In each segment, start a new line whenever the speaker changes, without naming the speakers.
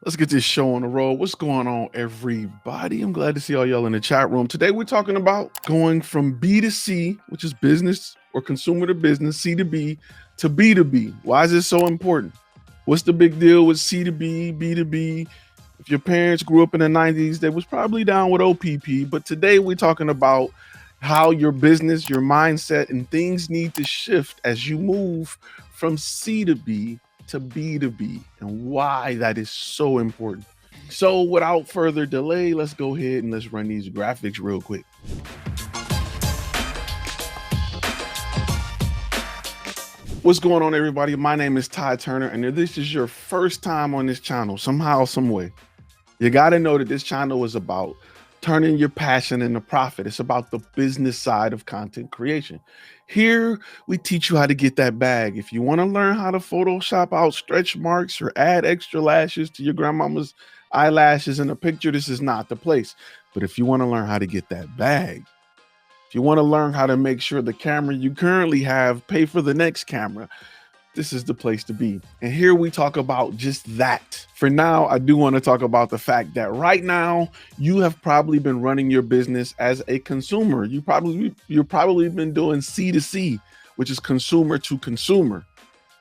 Let's get this show on the road. What's going on, everybody? I'm glad to see all y'all in the chat room. Today, we're talking about going from B2C, which is business or consumer to business, C to B, to B2B. Why is this so important? What's the big deal with C to B, B2B? If your parents grew up in the 90s, they was probably down with OPP. But today, we're talking about how your business, your mindset, and things need to shift as you move from C to B to B2B and why that is so important. So without further delay, let's go ahead and let's run these graphics real quick. What's going on, everybody? My name is Ty Turner, and if this is your first time on this channel, somehow, some way, you got to know that this channel is about turning your passion into profit. It's about the business side of content creation. Here, we teach you how to get that bag. If you want to learn how to Photoshop out stretch marks or add extra lashes to your grandmama's eyelashes in a picture, this is not the place. But if you want to learn how to get that bag, if you want to learn how to make sure the camera you currently have pay for the next camera, this is the place to be. And here we talk about just that. For now, I do want to talk about the fact that right now you have probably been running your business as a consumer. You've probably been doing C to C, which is consumer to consumer.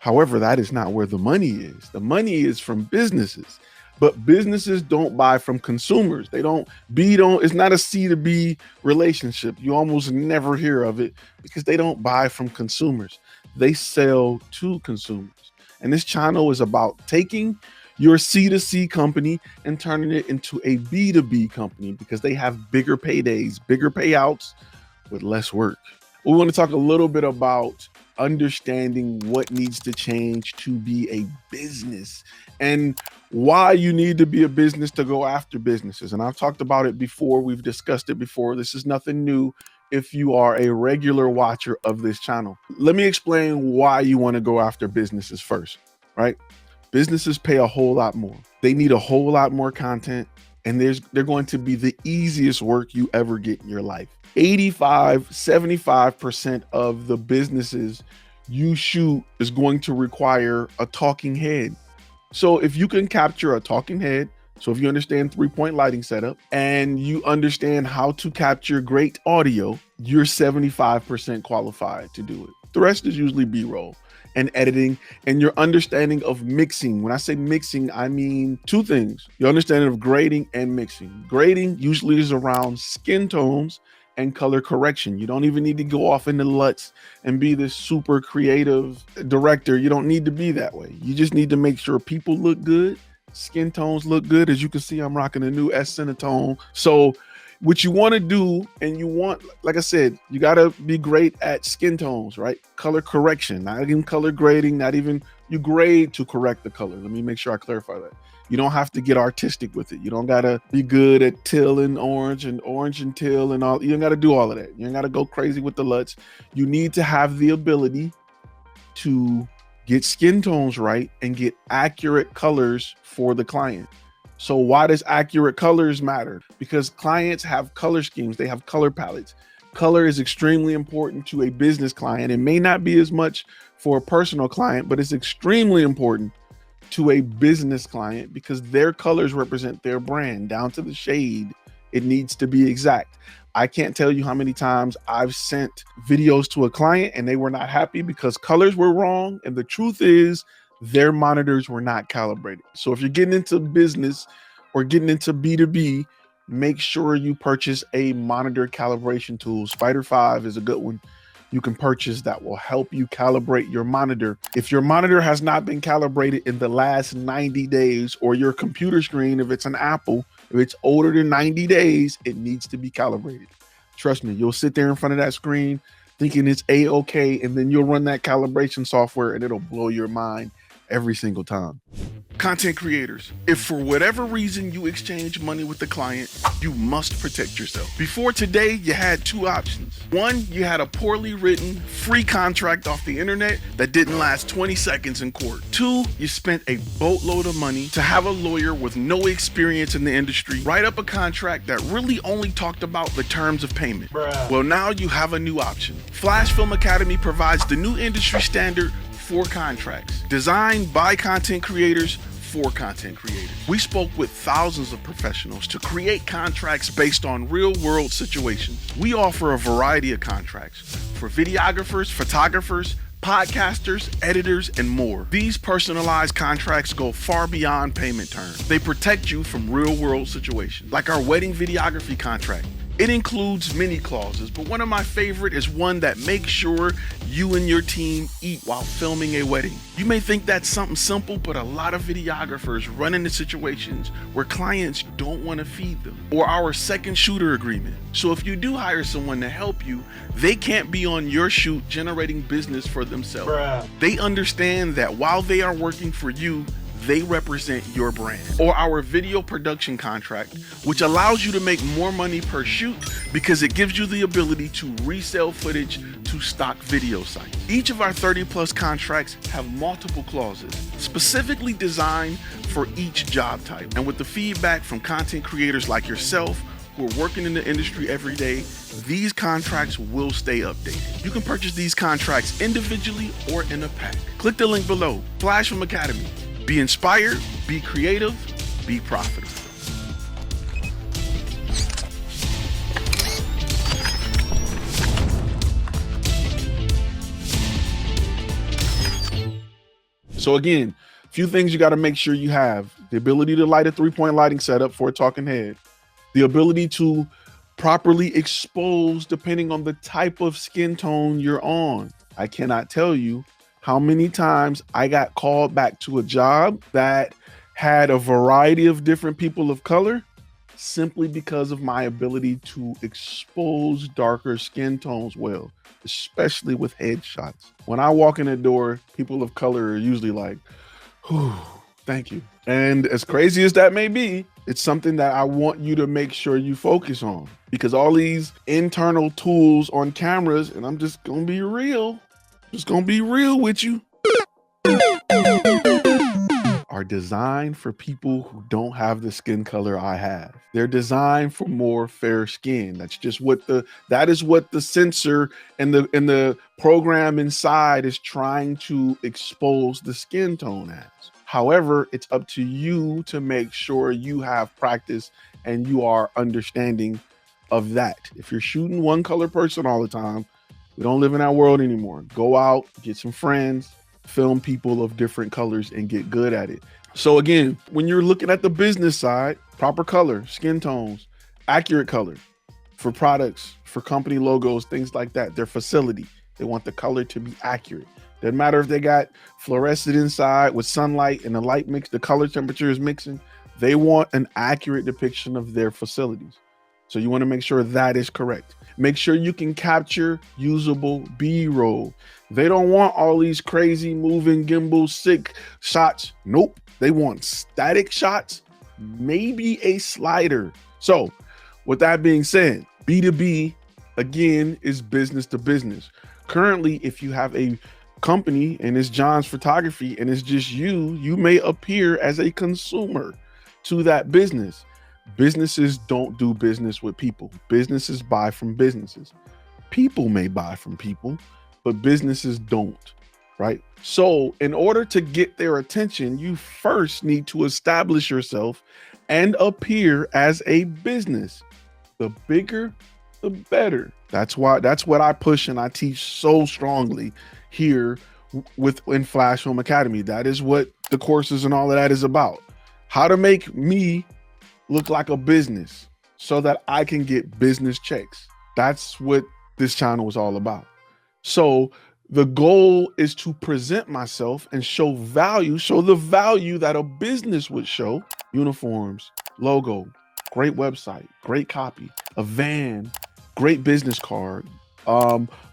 However, that is not where the money is. The money is from businesses, but businesses don't buy from consumers. It's not a C to B relationship. You almost never hear of it because they don't buy from consumers. They sell to consumers. And this channel is about taking your C to C company and turning it into a B2B company because they have bigger paydays, bigger payouts with less work. We want to talk a little bit about understanding what needs to change to be a business and why you need to be a business to go after businesses. And I've talked about it before. We've discussed it before. This is nothing new if you are a regular watcher of this channel. Let me explain why you want to go after businesses first, right? Businesses pay a whole lot more. They need a whole lot more content, and they're going to be the easiest work you ever get in your life. 75% of the businesses you shoot is going to require a talking head. So if you can capture a talking head, so if you understand 3-point lighting setup and you understand how to capture great audio, you're 75% qualified to do it. The rest is usually B-roll and editing and your understanding of mixing. When I say mixing, I mean two things: your understanding of grading and mixing. Grading usually is around skin tones and color correction. You don't even need to go off into LUTs and be this super creative director. You don't need to be that way. You just need to make sure people look good, skin tones look good. As you can see, I'm rocking a new S-Cinetone. So what you want to do, and you want, like I said, you got to be great at skin tones, right? Color correction, not even color grading, not even you grade to correct the color. Let me make sure I clarify that. You don't have to get artistic with it. You don't got to be good at teal and orange and teal and all. You don't got to do all of that. You don't got to go crazy with the LUTs. You need to have the ability to get skin tones right and get accurate colors for the client. So why does accurate colors matter? Because clients have color schemes. They have color palettes. Color is extremely important to a business client. It may not be as much for a personal client, but it's extremely important to a business client because their colors represent their brand down to the shade. It needs to be exact. I can't tell you how many times I've sent videos to a client and they were not happy because colors were wrong. And the truth is their monitors were not calibrated. So if you're getting into business or getting into B2B, make sure you purchase a monitor calibration tool. Spider 5 is a good one you can purchase that will help you calibrate your monitor. If your monitor has not been calibrated in the last 90 days, or your computer screen, if it's an Apple, if it's older than 90 days, it needs to be calibrated. Trust me, you'll sit there in front of that screen thinking it's A-okay, and then you'll run that calibration software and it'll blow your mind every single time. Content creators, if for whatever reason you exchange money with the client, you must protect yourself. Before today, you had two options. One, you had a poorly written, free contract off the internet that didn't last 20 seconds in court. Two, you spent a boatload of money to have a lawyer with no experience in the industry write up a contract that really only talked about the terms of payment. Well, now you have a new option. Flashfilm Academy provides the new industry standard for contracts, designed by content creators for content creators. We spoke with thousands of professionals to create contracts based on real-world situations. We offer a variety of contracts for videographers, photographers, podcasters, editors, and more. These personalized contracts go far beyond payment terms. They protect you from real-world situations, like our wedding videography contract. It includes many clauses, but one of my favorite is one that makes sure you and your team eat while filming a wedding. You may think that's something simple, but a lot of videographers run into situations where clients don't want to feed them. Or our second shooter agreement. So if you do hire someone to help you, they can't be on your shoot generating business for themselves. They understand that while they are working for you, they represent your brand. Or our video production contract, which allows you to make more money per shoot because it gives you the ability to resell footage to stock video sites. Each of our 30+ contracts have multiple clauses specifically designed for each job type. And with the feedback from content creators like yourself who are working in the industry every day, these contracts will stay updated. You can purchase these contracts individually or in a pack. Click the link below. Flashfilm Academy. Be inspired, be creative, be profitable. So again, a few things you got to make sure you have: the ability to light a 3-point lighting setup for a talking head, the ability to properly expose depending on the type of skin tone you're on. I cannot tell you how many times I got called back to a job that had a variety of different people of color simply because of my ability to expose darker skin tones well, especially with headshots. When I walk in the door, people of color are usually like, whew, thank you. And as crazy as that may be, it's something that I want you to make sure you focus on, because all these internal tools on cameras, and I'm just gonna be real, with you, are designed for people who don't have the skin color I have. They're designed for more fair skin. That is what the sensor and the program inside is trying to expose the skin tone as. However, it's up to you to make sure you have practice and you are understanding of that. If you're shooting one color person all the time, we don't live in that world anymore. Go out, get some friends, film people of different colors and get good at it. So again, when you're looking at the business side, proper color, skin tones, accurate color for products, for company logos, things like that, their facility, they want the color to be accurate. Doesn't matter if they got fluorescent inside with sunlight and the light mix, the color temperature is mixing. They want an accurate depiction of their facilities. So you want to make sure that is correct. Make sure you can capture usable B-roll. They don't want all these crazy moving gimbal sick shots. Nope. They want static shots, maybe a slider. So with that being said, B2B again is business to business. Currently, if you have a company and it's John's Photography and it's just you may appear as a consumer to that business. Businesses don't do business with people. Businesses buy from businesses. People may buy from people, but businesses don't, right? So in order to get their attention, you first need to establish yourself and appear as a business. The bigger, the better. That's what I push and I teach so strongly here in Flashfilm Academy. That is what the courses and all of that is about. How to make me look like a business so that I can get business checks. That's what this channel is all about. So the goal is to present myself and show the value that a business would show. Uniforms, logo, great website, great copy, a van, great business card,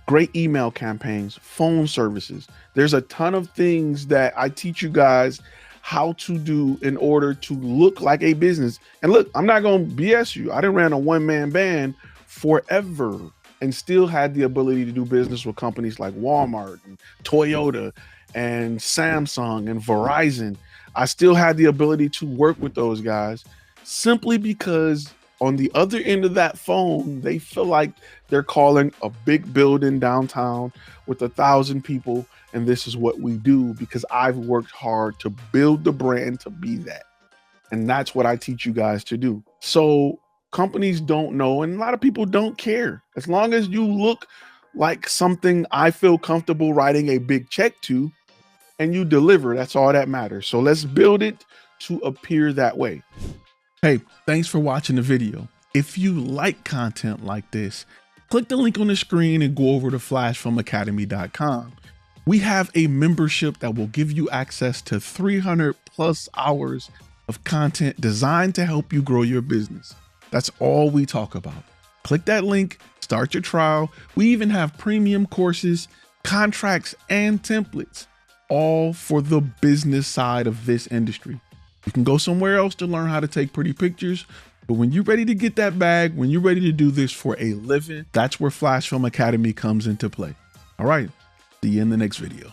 great email campaigns, phone services. There's a ton of things that I teach you guys how to do in order to look like a business. And look, I'm not going to BS you. I done ran a one-man band forever and still had the ability to do business with companies like Walmart and Toyota and Samsung and Verizon. I still had the ability to work with those guys simply because on the other end of that phone, they feel like they're calling a big building downtown with 1,000 people. And this is what we do because I've worked hard to build the brand to be that. And that's what I teach you guys to do. So companies don't know, and a lot of people don't care. As long as you look like something I feel comfortable writing a big check to and you deliver, that's all that matters. So let's build it to appear that way. Hey, thanks for watching the video. If you like content like this, click the link on the screen and go over to flashfilmacademy.com. We have a membership that will give you access to 300 plus hours of content designed to help you grow your business. That's all we talk about. Click that link, start your trial. We even have premium courses, contracts, and templates, all for the business side of this industry. You can go somewhere else to learn how to take pretty pictures, but when you're ready to get that bag, when you're ready to do this for a living, that's where Flashfilm Academy comes into play. All right, see you in the next video.